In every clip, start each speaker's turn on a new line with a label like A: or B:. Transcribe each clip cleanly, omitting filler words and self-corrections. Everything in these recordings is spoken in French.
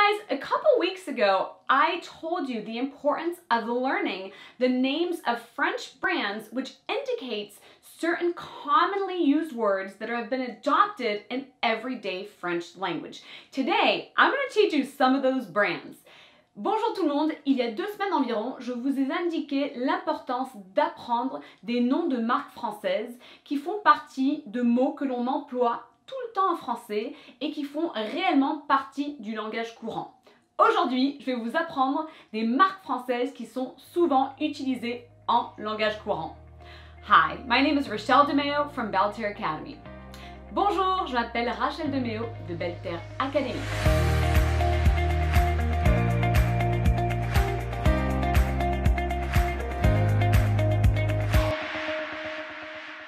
A: guys, a couple weeks ago, I told you the importance of learning the names of French brands, which indicates certain commonly used words that have been adopted in everyday French language. Today, I'm going to teach you some of those brands. Bonjour tout le monde, il y a 2 semaines environ, je vous ai indiqué l'importance d'apprendre des noms de marques françaises qui font partie de mots que l'on emploie tout le temps en français et qui font réellement partie du langage courant. Aujourd'hui, je vais vous apprendre des marques françaises qui sont souvent utilisées en langage courant. Hi, my name is Rachel DeMeo from Belle Terre Academy. Bonjour, je m'appelle Rachel DeMeo de Belle Terre Academy.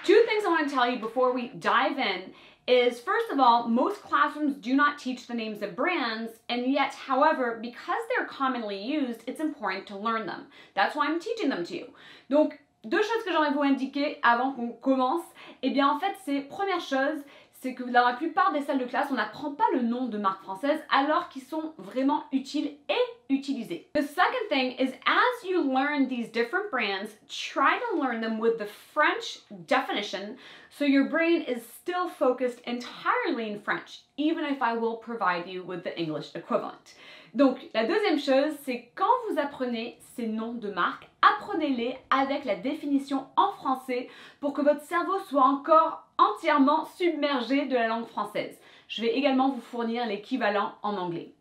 A: Two things I want to tell you before we dive in is, first of all, most classrooms do not teach the names of brands, and yet, however, because they're commonly used, it's important to learn them. That's why I'm teaching them to you. Donc, 2 choses que j'aimerais vous indiquer avant qu'on commence. Eh bien, en fait, première chose, c'est que dans la plupart des salles de classe, on n'apprend pas le nom de marques françaises alors qu'ils sont vraiment utiles et utilisés. The second thing is, as you learn these different brands, try to learn them with the French definition so your brain is still focused entirely in French, even if I will provide you with the English equivalent. Donc, la deuxième chose, c'est quand vous apprenez ces noms de marques, apprenez-les avec la définition en français pour que votre cerveau soit encore entièrement submergé de la langue française. Je vais également vous fournir l'équivalent en anglais.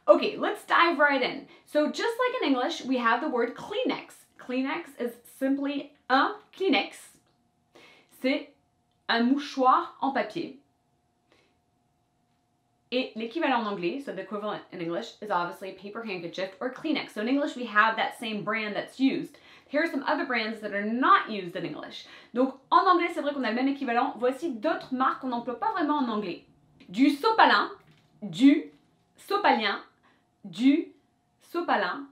A: Okay, let's dive right in. So just like in English, we have the word Kleenex. Kleenex is simply un Kleenex. C'est un mouchoir en papier. Et l'équivalent en anglais, so the equivalent in English, is obviously a paper handkerchief or Kleenex. So in English, we have that same brand that's used. Here are some other brands that are not used in English. Donc, en anglais, c'est vrai qu'on a le même équivalent. Voici d'autres marques qu'on n'emploie pas vraiment en anglais. Du sopalin, du sopalien, du sopalin.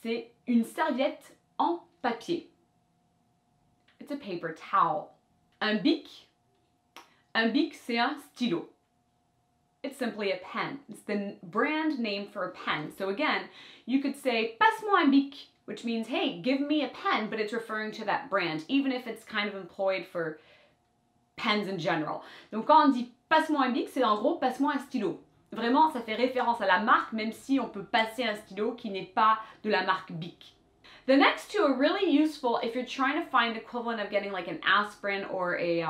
A: C'est une serviette en papier. It's a paper towel. Un bic, c'est un stylo. It's simply a pen. It's the brand name for a pen. So again, you could say, passe-moi un bic, which means, hey, give me a pen, but it's referring to that brand, even if it's kind of employed for pens in general. Donc quand on dit passe-moi un bic, c'est en gros passe-moi un stylo. Vraiment, ça fait référence à la marque, même si on peut passer un stylo qui n'est pas de la marque Bic. The next two are really useful if you're trying to find the equivalent of getting like an aspirin or a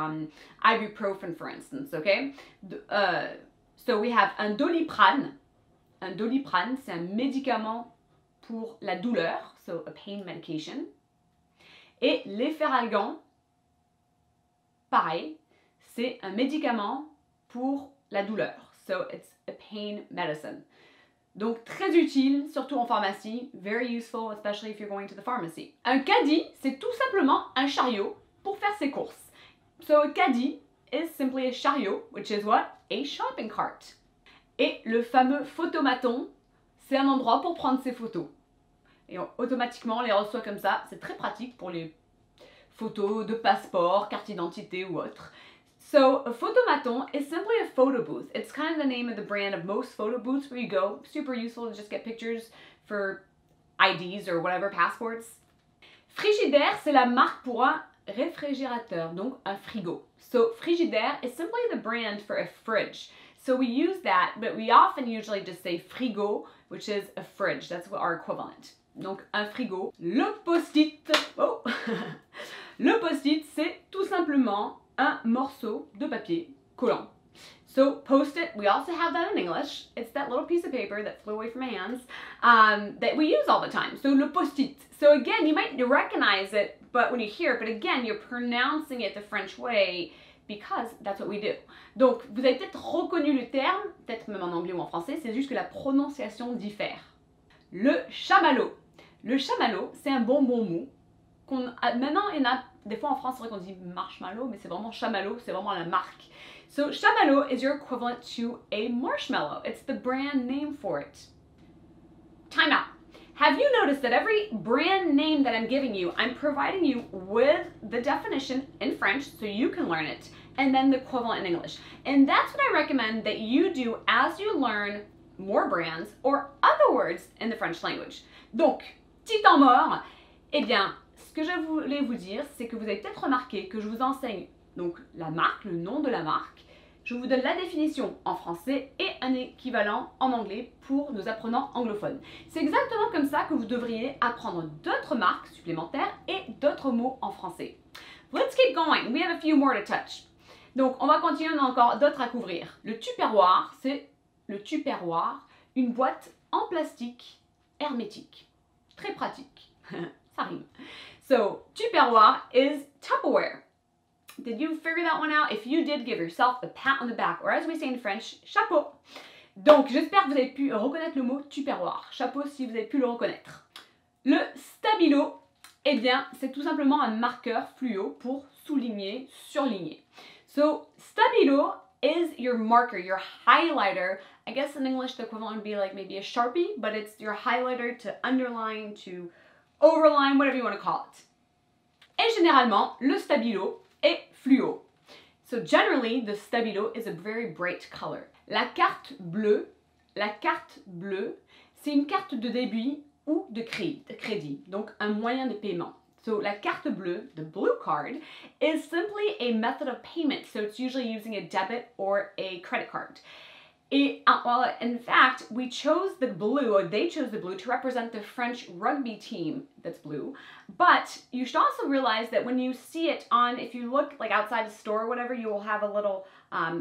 A: ibuprofen, for instance, okay? So we have un Doliprane. Un Doliprane, c'est un médicament pour la douleur, so a pain medication. Et l'Efferalgan, pareil, c'est un médicament pour la douleur, so it's a pain medicine. Donc très utile, surtout en pharmacie, very useful, especially if you're going to the pharmacy. Un caddie, c'est tout simplement un chariot pour faire ses courses. So a caddie is simply a chariot, which is what? A shopping cart. Et le fameux photomaton, c'est un endroit pour prendre ses photos. Et automatiquement, on les reçoit comme ça. C'est très pratique pour les photos de passeport, carte d'identité ou autre. So a photomaton is simply a photo booth. It's kind of the name of the brand of most photo booths where you go. Super useful to just get pictures for IDs or whatever, passports. Frigidaire, c'est la marque pour un réfrigérateur, donc un frigo. So Frigidaire is simply the brand for a fridge. So we use that, but we often usually just say frigo, which is a fridge. That's our equivalent. Donc un frigo. Le post-it, oh. Le post-it, c'est tout simplement un morceau de papier collant. So post-it, we also have that in English. It's that little piece of paper that flew away from my hands that we use all the time. So le post-it. So again, you might recognize it, but when you hear it, but again, you're pronouncing it the French way because that's what we do. Donc, vous avez peut-être reconnu le terme, peut-être même en anglais ou en français, c'est juste que la prononciation diffère. Le chamallow. Le chamallow, c'est un bonbon mou. Maintenant, il y en a des fois en France, c'est vrai qu'on dit marshmallow, mais c'est vraiment chamallow, c'est vraiment la marque. So chamallow is your equivalent to a marshmallow. It's the brand name for it. Time out. Have you noticed that every brand name that I'm giving you, I'm providing you with the definition in French so you can learn it, and then the equivalent in English. And that's what I recommend that you do as you learn more brands or other words in the French language. Donc, petit temps mort, eh bien, ce que je voulais vous dire, c'est que vous avez peut-être remarqué que je vous enseigne donc la marque, le nom de la marque. Je vous donne la définition en français et un équivalent en anglais pour nos apprenants anglophones. C'est exactement comme ça que vous devriez apprendre d'autres marques supplémentaires et d'autres mots en français. Let's keep going. We have a few more to touch. Donc, on va continuer, on a encore d'autres à couvrir. Le tupperware, c'est le tupperware, une boîte en plastique hermétique. Très pratique. Ça rime. So, tupperware is Tupperware. Did you figure that one out? If you did, give yourself a pat on the back, or as we say in French, chapeau. Donc, j'espère que vous avez pu reconnaître le mot tupperware. Chapeau si vous avez pu le reconnaître. Le stabilo, eh bien, c'est tout simplement un marqueur fluo pour souligner, surligner. So, stabilo is your marker, your highlighter. I guess in English the equivalent would be like maybe a Sharpie, but it's your highlighter to underline, to overline, whatever you want to call it. Et généralement, le stabilo est fluo. So generally, the stabilo is a very bright color. La carte bleue, c'est une carte de débit ou de crédit, donc un moyen de paiement. So la carte bleue, the blue card, is simply a method of payment. So it's usually using a debit or a credit card. Well, in fact, we chose the blue, or they chose the blue, to represent the French rugby team that's blue. But you should also realize that when you see it on, if you look like outside the store or whatever, you will have a little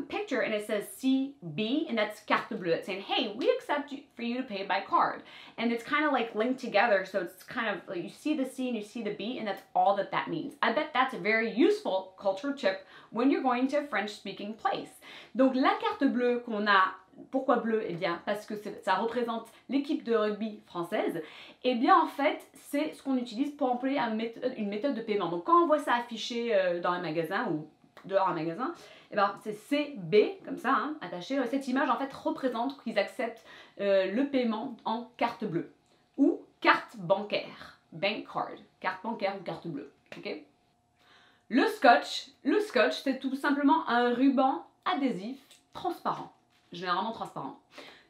A: picture and it says CB, and that's carte bleue. It's saying, hey, we accept for you to pay by card. And it's kind of like linked together, so it's kind of like you see the C and you see the B, and that's all that means. I bet that's a very useful cultural tip when you're going to a French-speaking place. Donc la carte bleue qu'on a, pourquoi bleu? Eh bien, parce que ça représente l'équipe de rugby française. Eh bien, en fait, c'est ce qu'on utilise pour employer une méthode de paiement. Donc, quand on voit ça affiché dans un magasin ou dehors un magasin, eh bien, c'est CB, comme ça, hein, attaché. Cette image, en fait, représente qu'ils acceptent le paiement en carte bleue ou carte bancaire, bank card, carte bancaire ou carte bleue. Okay? Le scotch, c'est tout simplement un ruban adhésif transparent. Généralement transparent.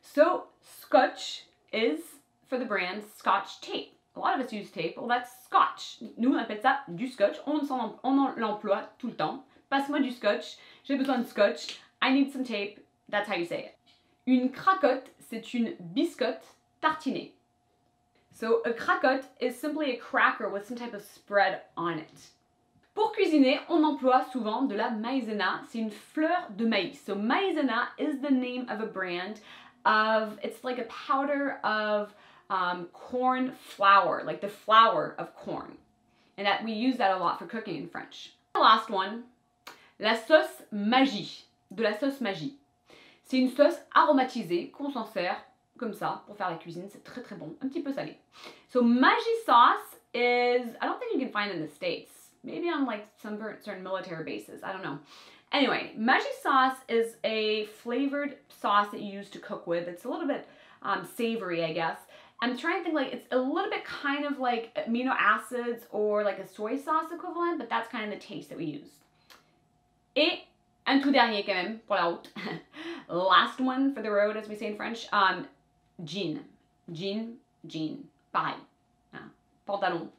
A: So, scotch is, for the brand, scotch tape. A lot of us use tape. Well, that's scotch. Nous, on appelle ça du scotch. On l'emploie tout le temps. Passe-moi du scotch. J'ai besoin de scotch. I need some tape. That's how you say it. Une cracotte, c'est une biscotte tartinée. So, a cracotte is simply a cracker with some type of spread on it. Pour cuisiner, on emploie souvent de la maïzena. C'est une fleur de maïs. So maïzena is the name of a brand of, it's like a powder of corn flour, like the flour of corn. And that we use that a lot for cooking in French. The last one, la sauce Maggi, de la sauce Maggi. C'est une sauce aromatisée qu'on s'en sert comme ça pour faire la cuisine. C'est très très bon, un petit peu salé. So Maggi sauce is, I don't think you can find it in the States. Maybe on like some certain military bases, I don't know. Anyway, Maggi sauce is a flavored sauce that you use to cook with. It's a little bit savory, I guess. I'm trying to think, like, it's a little bit kind of like amino acids or like a soy sauce equivalent, but that's kind of the taste that we use. Et un tout dernier quand même pour la route. Last one for the road, as we say in French. Jean. Pareil. Pantalon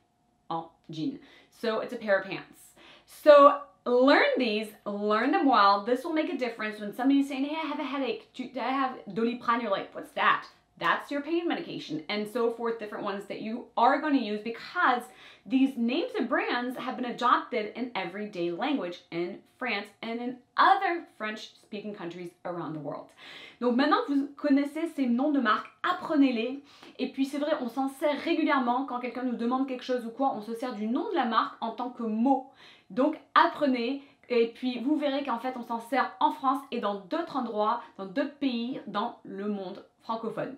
A: en jean. So it's a pair of pants. So learn these, learn them well. This will make a difference when somebody's saying, hey, I have a headache. I have Doliprane. You're like, what's that? That's your pain medication, and so forth, different ones that you are going to use, because these names of brands have been adopted in everyday language in France and in other French-speaking countries around the world. Donc maintenant que vous connaissez ces noms de marques, apprenez-les. Et puis c'est vrai, on s'en sert régulièrement quand quelqu'un nous demande quelque chose ou quoi, on se sert du nom de la marque en tant que mot. Donc apprenez. Et puis vous verrez qu'en fait on s'en sert en France et dans d'autres endroits, dans d'autres pays, dans le monde francophone.